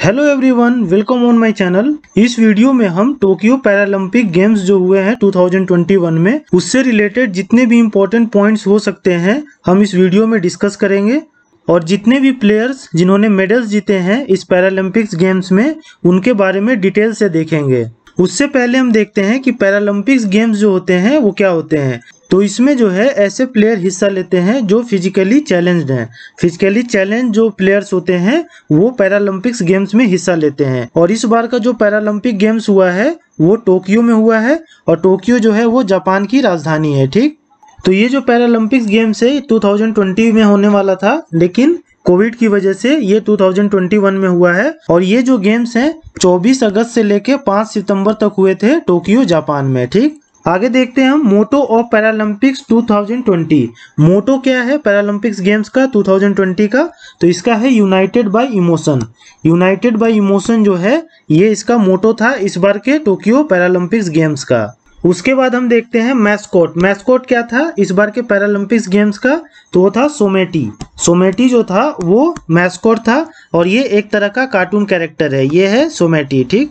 Hello everyone, welcome on my channel. इस video में हम टोक्यो पैरालंपिक गेम्स जो हुए हैं 2021 में उससे रिलेटेड जितने भी इम्पोर्टेंट पॉइंट्स हो सकते हैं हम इस वीडियो में डिस्कस करेंगे। और जितने भी प्लेयर्स जिन्होंने मेडल्स जीते हैं इस पैरालंपिक्स गेम्स में उनके बारे में डिटेल से देखेंगे। उससे पहले हम देखते हैं कि पैरालंपिक्स गेम्स जो होते हैं वो क्या होते हैं। तो इसमें जो है ऐसे प्लेयर हिस्सा लेते हैं जो फिजिकली चैलेंज्ड हैं। फिजिकली चैलेंज जो प्लेयर्स होते हैं वो पैरालंपिक्स गेम्स में हिस्सा लेते हैं। और इस बार का जो पैरालंपिक गेम्स हुआ है वो टोक्यो में हुआ है और टोक्यो जो है वो जापान की राजधानी है। ठीक, तो ये जो पैरालंपिक्स गेम्स है 2020 में होने वाला था, लेकिन कोविड की वजह से ये 2021 में हुआ है। और ये जो गेम्स हैं 24 अगस्त से लेके 5 सितंबर तक हुए थे टोक्यो जापान में। ठीक, आगे देखते हैं हम मोटो ऑफ पैरालंपिक्स 2020। मोटो क्या है पैरालंपिक्स गेम्स का 2020 का? तो इसका है United bye emotion. United bye emotion जो है ये इसका मोटो था इस बार के टोक्यो पैरालंपिक्स गेम्स का। उसके बाद हम देखते हैं मैस्कोट। मैस्कोट क्या था इस बार के पैरालंपिक्स गेम्स का? तो वो था सोमेटी। सोमेटी जो था वो मैस्कोट था और ये एक तरह का कार्टून कैरेक्टर है, ये है सोमेटी। ठीक,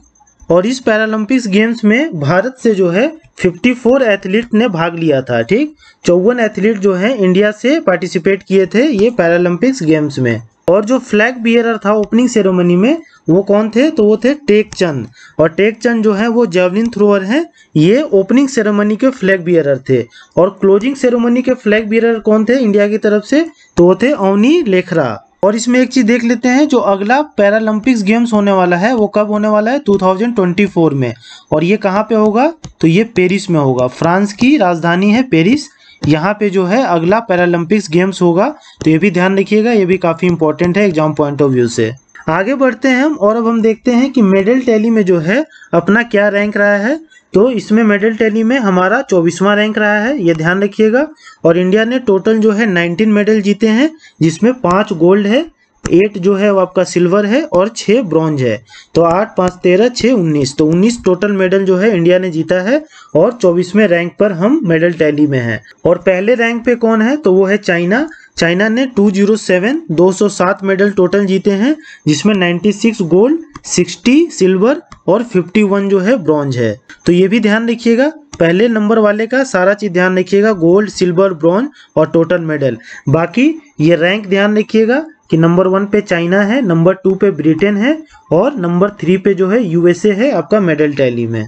और इस पैरालंपिक्स गेम्स में भारत से जो है 54 एथलीट ने भाग लिया था। ठीक, 54 एथलीट जो है इंडिया से पार्टिसिपेट किए थे ये पैरालंपिक्स गेम्स में। और जो फ्लैग बियरर था ओपनिंग सेरेमनी में वो कौन थे? तो वो थे टेक चंद। और टेक चंद जो है वो जेवलिन थ्रोअर हैं, ये ओपनिंग सेरेमनी के फ्लैग बियरर थे। और क्लोजिंग सेरेमनी के फ्लैग बियरर कौन थे इंडिया की तरफ से? तो वो थे अवनी लेखरा। और इसमें एक चीज देख लेते हैं, जो अगला पैरालंपिक्स गेम्स होने वाला है वो कब होने वाला है? 2024 में। और ये कहाँ पे होगा? तो ये पेरिस में होगा। फ्रांस की राजधानी है पेरिस, यहाँ पे जो है अगला पैरालंपिक्स गेम्स होगा। तो ये भी ध्यान रखिएगा, ये भी काफी इंपॉर्टेंट है एग्जाम पॉइंट ऑफ व्यू से। आगे बढ़ते हैं हम और अब हम देखते हैं कि मेडल टैली में जो है अपना क्या रैंक रहा है। तो इसमें मेडल टैली में हमारा 24वां रैंक रहा है, ये ध्यान रखिएगा। और इंडिया ने टोटल जो है 19 मेडल जीते हैं, जिसमें 5 गोल्ड है, 8 जो है वो आपका सिल्वर है और 6 ब्रॉन्ज है। तो 8 5 13 6 19, तो 19 टोटल मेडल जो है इंडिया ने जीता है। और 24वें रैंक पर हम मेडल टैली में हैं। और पहले रैंक पे कौन है? तो वो है चाइना। चाइना ने 207 मेडल टोटल जीते हैं, जिसमें 96 गोल्ड, 60 सिल्वर और 51 जो है ब्रॉन्ज है। तो ये भी ध्यान रखिएगा, पहले नंबर वाले का सारा चीज ध्यान रखिएगा, गोल्ड सिल्वर ब्रॉन्ज और टोटल मेडल। बाकी ये रैंक ध्यान रखिएगा कि नंबर 1 पे चाइना है, नंबर 2 पे ब्रिटेन है और नंबर 3 पे जो है यूएसए है आपका मेडल टैली में।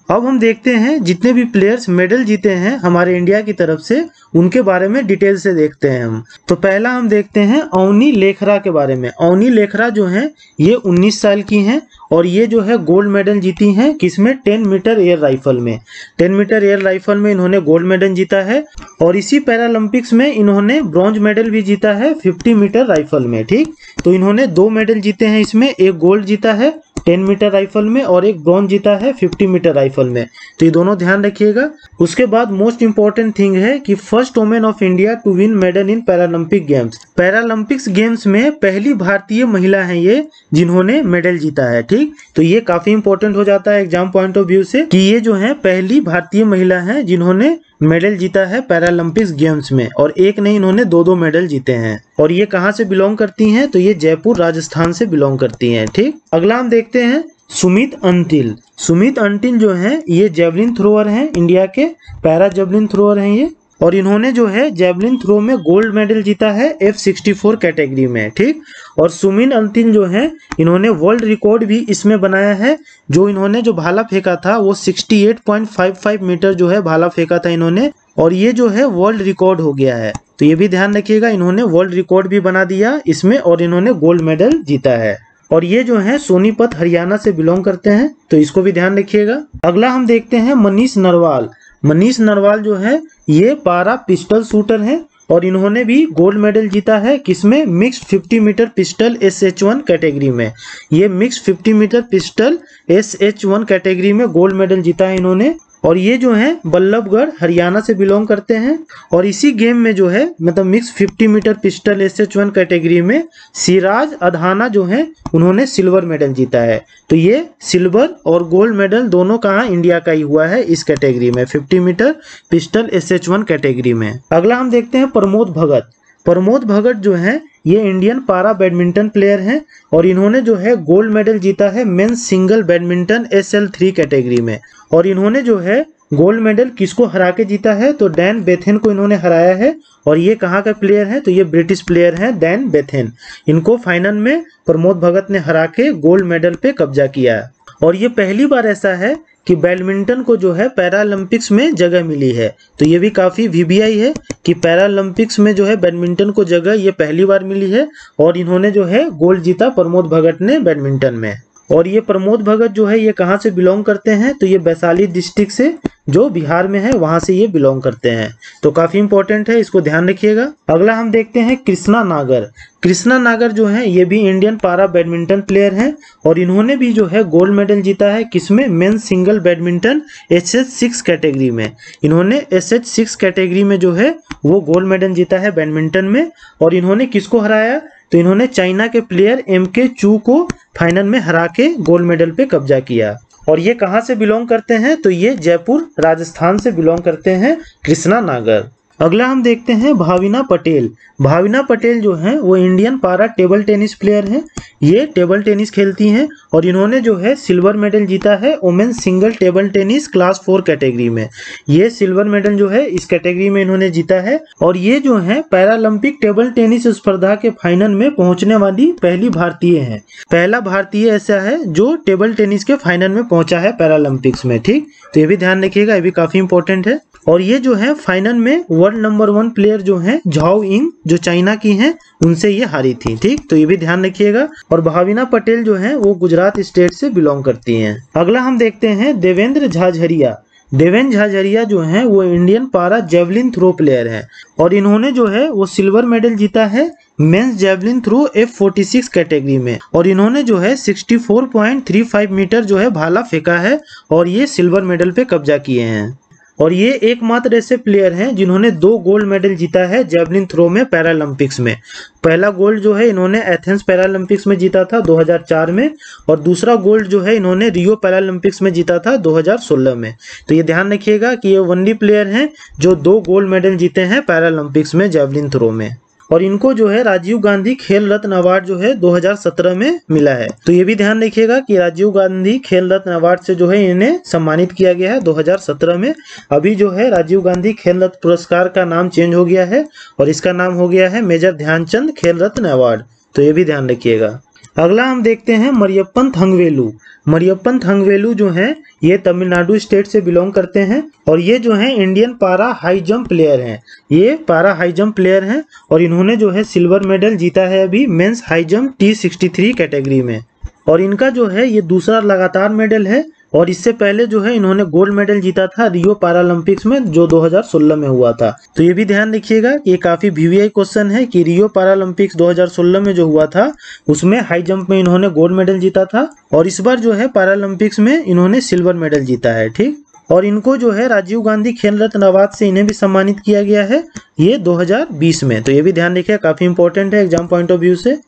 अब हम देखते हैं जितने भी प्लेयर्स मेडल जीते हैं हमारे इंडिया की तरफ से उनके बारे में डिटेल से देखते हैं हम। तो पहला हम देखते हैं अवनी लेखरा के बारे में। अवनी लेखरा जो हैं ये 19 साल की हैं और ये जो है गोल्ड मेडल जीती हैं किसमें? 10 मीटर एयर राइफल में। 10 मीटर एयर राइफल में इन्होंने गोल्ड मेडल जीता है। और इसी पैरालंपिक्स में इन्होंने ब्रॉन्ज मेडल भी जीता है 50 मीटर राइफल में। ठीक, तो इन्होंने 2 मेडल जीते हैं इसमें, एक गोल्ड जीता है 10 मीटर राइफल में और एक ब्रॉन्ज जीता है 50 मीटर राइफल में। तो ये दोनों ध्यान रखिएगा। उसके बाद मोस्ट इंपॉर्टेंट थिंग है कि first women of India to win medal in Paralympic games. Paralympics games में पहली भारतीय महिला है ये जिन्होंने मेडल जीता है। ठीक, तो ये काफी इंपॉर्टेंट हो जाता है एग्जाम पॉइंट ऑफ व्यू से कि ये जो है पहली भारतीय महिला है जिन्होंने मेडल जीता है पैरालंपिक्स गेम्स में। और एक नहीं, इन्होंने 2 मेडल जीते हैं। और ये कहाँ से बिलोंग करती हैं? तो ये जयपुर राजस्थान से बिलोंग करती हैं। ठीक, अगला हम देखते हैं सुमित अंतिल। सुमित अंतिल जो है ये जेवलिन थ्रोअर हैं, इंडिया के पैरा जेवलिन थ्रोअर हैं ये। और इन्होंने जो है जेवलिन थ्रो में गोल्ड मेडल जीता है F64 कैटेगरी में। ठीक, और सुमित अंतिल जो है इन्होंने वर्ल्ड रिकॉर्ड भी इसमें बनाया है। जो इन्होंने जो भाला फेंका था वो 68.55 मीटर जो है भाला फेंका था इन्होंने, और ये जो है वर्ल्ड रिकॉर्ड हो गया है। तो ये भी ध्यान रखिएगा, इन्होंने वर्ल्ड रिकॉर्ड भी बना दिया इसमें और इन्होंने गोल्ड मेडल जीता है। और ये जो है सोनीपत हरियाणा से बिलोंग करते हैं, तो इसको भी ध्यान रखिएगा। अगला हम देखते हैं मनीष नरवाल। मनीष नरवाल जो है ये पारा पिस्टल शूटर हैं और इन्होंने भी गोल्ड मेडल जीता है किसमें? Mixed 50 meter pistol SH1 category में। ये mixed 50 meter pistol SH1 category में गोल्ड मेडल जीता है इन्होंने। और ये जो है बल्लभगढ़ हरियाणा से बिलोंग करते हैं। और इसी गेम में जो है मतलब mix 50 meter pistol SH1 category में सिराज अधाना जो है उन्होंने सिल्वर मेडल जीता है। तो ये सिल्वर और गोल्ड मेडल दोनों कहाँ? इंडिया का ही हुआ है इस कैटेगरी में, 50 मीटर पिस्टल SH1 कैटेगरी में। अगला हम देखते हैं प्रमोद भगत। प्रमोद भगत जो हैं ये इंडियन पारा बैडमिंटन प्लेयर हैं और इन्होंने जो है गोल्ड मेडल जीता है men's single badminton SL3 category में। और इन्होंने जो है गोल्ड मेडल किसको हरा के जीता है, तो डैन बेथेन को इन्होंने हराया है। और ये कहाँ का प्लेयर है, तो ये ब्रिटिश प्लेयर हैं डैन बेथेन। इनको फाइनल में प्रमोद भगत ने हरा के गोल्ड मेडल पे कब्जा किया है। और ये पहली बार ऐसा है कि बैडमिंटन को जो है पैरालंपिक्स में जगह मिली है। तो ये भी काफ़ी VBI है कि पैरालंपिक्स में जो है बैडमिंटन को जगह ये पहली बार मिली है। और इन्होंने जो है गोल्ड जीता प्रमोद भगत ने बैडमिंटन में। और ये प्रमोद भगत जो है ये कहाँ से बिलोंग करते हैं, तो ये वैशाली डिस्ट्रिक्ट से जो बिहार में है वहां से ये बिलोंग करते हैं। तो काफी इंपॉर्टेंट है, इसको ध्यान रखिएगा। अगला हम देखते हैं कृष्णा नागर। कृष्णा नागर जो है ये भी इंडियन पारा बैडमिंटन प्लेयर हैं और इन्होंने भी जो है गोल्ड मेडल जीता है किसमें, men's single badminton SH6 category में। इन्होंने SH6 कैटेगरी में जो है वो गोल्ड मेडल जीता है बैडमिंटन में। और इन्होंने किसको हराया, तो इन्होंने चाइना के प्लेयर MK चू को फाइनल में हरा के गोल्ड मेडल पे कब्जा किया। और ये कहाँ से बिलोंग करते हैं, तो ये जयपुर राजस्थान से बिलोंग करते हैं कृष्णा नागर। अगला हम देखते हैं भाविना पटेल। भाविना पटेल जो हैं वो इंडियन पारा टेबल टेनिस प्लेयर हैं। ये टेबल टेनिस खेलती हैं और इन्होंने जो है सिल्वर मेडल जीता है women's single table tennis class 4 category में। ये सिल्वर मेडल जो है इस कैटेगरी में इन्होंने जीता है। और ये जो है पैरालंपिक टेबल टेनिस स्पर्धा के फाइनल में पहुंचने वाली पहली भारतीय है। पहला भारतीय ऐसा है जो टेबल टेनिस के फाइनल में पहुंचा है पैरालंपिक्स में। ठीक, तो ये भी ध्यान रखिएगा, ये भी काफी इंपॉर्टेंट है। और ये जो है फाइनल में वर्ल्ड नंबर 1 प्लेयर जो है झाओ यिंग जो चाइना की हैं उनसे ये हारी थी। ठीक, तो ये भी ध्यान रखिएगा। और भाविना पटेल जो है वो गुजरात स्टेट से बिलोंग करती हैं। अगला हम देखते हैं देवेंद्र झाझरिया। देवेंद्र झाझरिया जो हैं वो इंडियन पारा जेवलिन थ्रो प्लेयर हैं और इन्होंने जो है वो सिल्वर मेडल जीता है men's javelin throw F46 category में। और इन्होंने जो है 64.35 मीटर जो है भाला फेंका है और ये सिल्वर मेडल पे कब्जा किए हैं। और ये एकमात्र ऐसे प्लेयर हैं जिन्होंने 2 गोल्ड मेडल जीता है जेवलिन थ्रो में पैरालंपिक्स में। पहला गोल्ड जो है इन्होंने एथेंस पैरालंपिक्स में जीता था 2004 में और दूसरा गोल्ड जो है इन्होंने रियो पैरालंपिक्स में जीता था 2016 में। तो ये ध्यान रखिएगा कि ये वनली प्लेयर हैं जो 2 गोल्ड मेडल जीते हैं पैरालंपिक्स में जेवलिन थ्रो में। और इनको जो है राजीव गांधी खेल रत्न अवार्ड जो है 2017 में मिला है। तो ये भी ध्यान रखिएगा कि राजीव गांधी खेल रत्न अवार्ड से जो है इन्हें सम्मानित किया गया है 2017 में। अभी जो है राजीव गांधी खेल रत्न पुरस्कार का नाम चेंज हो गया है और इसका नाम हो गया है मेजर ध्यानचंद खेल रत्न अवार्ड। तो ये भी ध्यान रखिएगा। अगला हम देखते हैं मरियप्पन थंगवेलु। मरियप्पन थंगवेलु जो हैं ये तमिलनाडु स्टेट से बिलोंग करते हैं और ये जो है इंडियन पारा हाई जंप प्लेयर हैं। ये पारा हाई जंप प्लेयर हैं और इन्होंने जो है सिल्वर मेडल जीता है अभी mains high jump T63 category में। और इनका जो है ये दूसरा लगातार मेडल है और इससे पहले जो है इन्होंने गोल्ड मेडल जीता था रियो पैरालंपिक्स में जो 2016 में हुआ था। तो ये भी ध्यान रखिएगा कि ये काफी VBI क्वेश्चन है कि रियो पैरालंपिक्स 2016 में जो हुआ था उसमें हाई जंप में इन्होंने गोल्ड मेडल जीता था और इस बार जो है पैरालंपिक्स में इन्होंने सिल्वर मेडल जीता है। ठीक, और इनको जो है राजीव गांधी खेल रत्न अवार्ड से इन्हें भी सम्मानित किया गया है ये 2020 में। तो ये भी ध्यान रखिए, काफी इंपॉर्टेंट है एग्जाम पॉइंट ऑफ व्यू से।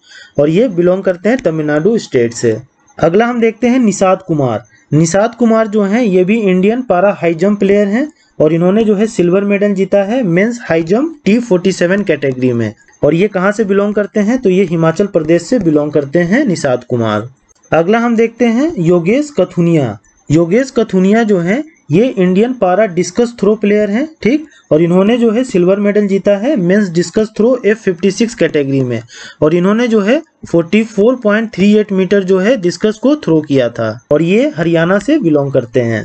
और ये बिलोंग करते हैं तमिलनाडु स्टेट से। अगला हम देखते हैं निषाद कुमार। निषाद कुमार जो हैं ये भी इंडियन पारा हाई जंप प्लेयर हैं और इन्होंने जो है सिल्वर मेडल जीता है mains high jump T47 category में। और ये कहाँ से बिलोंग करते हैं, तो ये हिमाचल प्रदेश से बिलोंग करते हैं निषाद कुमार। अगला हम देखते हैं योगेश कथुनिया। योगेश कथुनिया जो हैं ये इंडियन पारा डिस्कस थ्रो प्लेयर हैं। ठीक, और इन्होंने जो है सिल्वर मेडल जीता है mains discus throw F56 category में और इन्होंने जो है 44.38 मीटर जो है डिस्कस को थ्रो किया था और ये हरियाणा से बिलोंग करते हैं।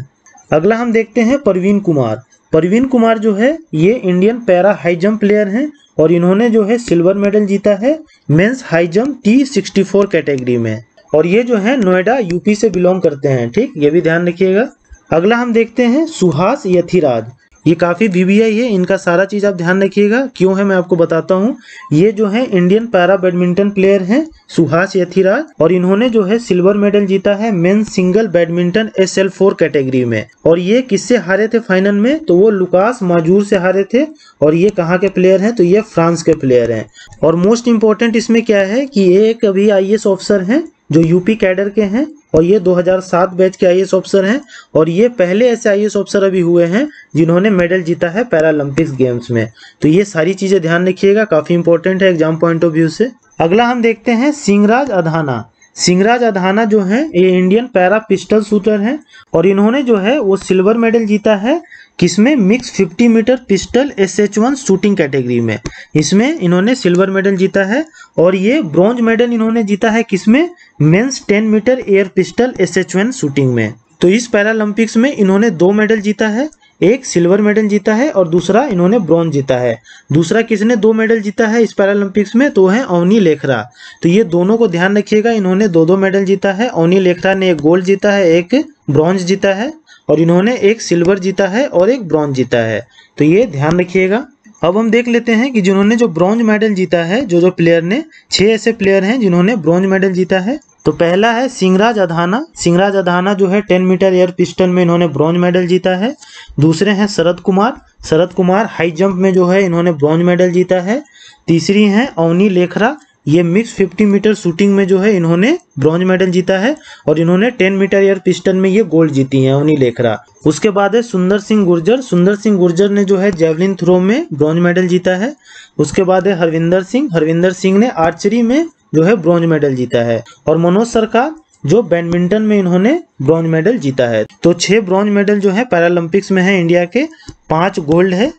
अगला हम देखते हैं परवीन कुमार। परवीन कुमार जो है ये Indian para high jump player हैं और इन्होंने जो है सिल्वर मेडल जीता है mains high jump T64 category में और ये जो है नोएडा यूपी से बिलोंग करते हैं। ठीक, ये भी ध्यान रखिएगा। अगला हम देखते हैं सुहास यथिराज। ये काफी VBI है, इनका सारा चीज आप ध्यान रखिएगा क्यों है मैं आपको बताता हूँ। ये जो है इंडियन पैरा बैडमिंटन प्लेयर हैं सुहास यथिराज और इन्होंने जो है सिल्वर मेडल जीता है men's single badminton SL4 category में। और ये किससे हारे थे फाइनल में, तो वो लुकास माजूर से हारे थे। और ये कहाँ के प्लेयर हैं, तो ये फ्रांस के प्लेयर हैं। और मोस्ट इम्पोर्टेंट इसमें क्या है कि ये एक अभी IAS ऑफिसर हैं जो यूपी कैडर के हैं। और ये 2007 बैच के आईएएस ऑफिसर हैं और ये पहले ऐसे आईएएस ऑफिसर अभी हुए हैं जिन्होंने मेडल जीता है पैरालंपिक्स गेम्स में। तो ये सारी चीजें ध्यान रखिएगा, काफी इंपॉर्टेंट है एग्जाम पॉइंट ऑफ व्यू से। अगला हम देखते हैं सिंहराज अधाना। सिंहराज अधाना जो है ये इंडियन पैरा पिस्टल शूटर हैं और इन्होंने जो है वो सिल्वर मेडल जीता है किसमें, mix 50 meter pistol SH1 shooting category में, इसमें इन्होंने सिल्वर मेडल जीता है। और ये ब्रॉन्ज मेडल इन्होंने जीता है किसमें, men's 10 meter air pistol SH1 shooting में। तो इस पैरालंपिक्स में इन्होंने 2 मेडल जीता है, एक सिल्वर मेडल जीता है और दूसरा इन्होंने ब्रॉन्ज जीता है। दूसरा किसने 2 मेडल जीता है इस पैरालंपिक्स में, तो है अवनी लेखरा। तो ये दोनों को ध्यान रखिएगा, इन्होंने 2-2 मेडल जीता है। अवनी लेखरा ने एक गोल्ड जीता है, एक ब्रॉन्ज जीता है और इन्होंने एक सिल्वर जीता है और एक ब्रॉन्ज जीता है। तो ये ध्यान रखिएगा। अब हम देख लेते हैं कि जिन्होंने जो ब्रॉन्ज मेडल जीता है, जो प्लेयर ने 6 ऐसे प्लेयर हैं जिन्होंने ब्रॉन्ज मेडल जीता है। तो पहला है सिंहराज अधाना। सिंहराज अधाना जो है 10 मीटर एयर पिस्टल में इन्होंने ब्रॉन्ज मेडल जीता है। दूसरे हैं शरद कुमार। शरद कुमार हाई जंप में जो है इन्होंने ब्रॉन्ज मेडल जीता है। तीसरी हैं अवनी लेखरा, ये मिक्स 50 मीटर शूटिंग में जो है इन्होंने ब्रॉन्ज मेडल जीता है और इन्होंने 10 मीटर एयर पिस्टल में ये गोल्ड जीती हैं अवनी लेखरा। उसके बाद है सुंदर सिंह गुर्जर। सुंदर सिंह गुर्जर ने जो है जेवलिन थ्रो में ब्रॉन्ज मेडल जीता है। उसके बाद है हरविंदर सिंह। हरविंदर सिंह ने आर्चरी में जो है ब्रॉन्ज मेडल जीता है। और मनोज सरकार जो बैडमिंटन में इन्होंने ब्रॉन्ज मेडल जीता है। तो 6 ब्रॉन्ज मेडल जो है पैरालंपिक्स में है इंडिया के, 5 गोल्ड है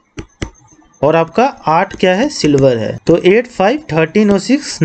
और आपका 8 क्या है, सिल्वर है। तो 8, 5, 13 और 6,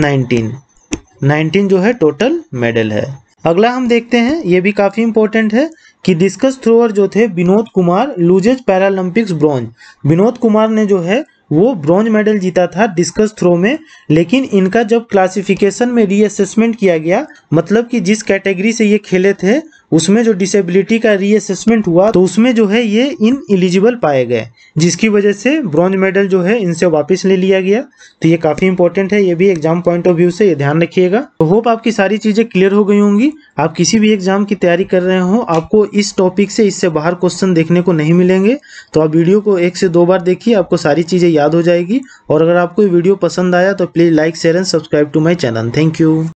19 जो है टोटल मेडल है। अगला हम देखते हैं, ये भी काफी इंपॉर्टेंट है कि डिस्कस थ्रोअर जो थे Vinod Kumar loses Paralympics bronze. Vinod Kumar ने जो है वो ब्रॉन्ज मेडल जीता था डिस्कस थ्रो में, लेकिन इनका जब क्लासिफिकेशन में रीअसेसमेंट किया गया, मतलब कि जिस कैटेगरी से ये खेले थे उसमें जो डिसेबिलिटी का रीअसेसमेंट हुआ तो उसमें जो है ये इन एलिजिबल पाए गए, जिसकी वजह से ब्रॉन्ज मेडल जो है इनसे वापस ले लिया गया। तो ये काफी इंपॉर्टेंट है, ये भी एग्जाम पॉइंट ऑफ व्यू से ये ध्यान रखिएगा। तो होप आपकी सारी चीजें क्लियर हो गई होंगी। आप किसी भी एग्जाम की तैयारी कर रहे हो, आपको इस टॉपिक से इससे बाहर क्वेश्चन देखने को नहीं मिलेंगे, तो आप वीडियो को 1 से 2 बार देखिए, आपको सारी चीजें याद हो जाएगी। और अगर आपको वीडियो पसंद आया तो please like, share and subscribe to my channel. Thank you.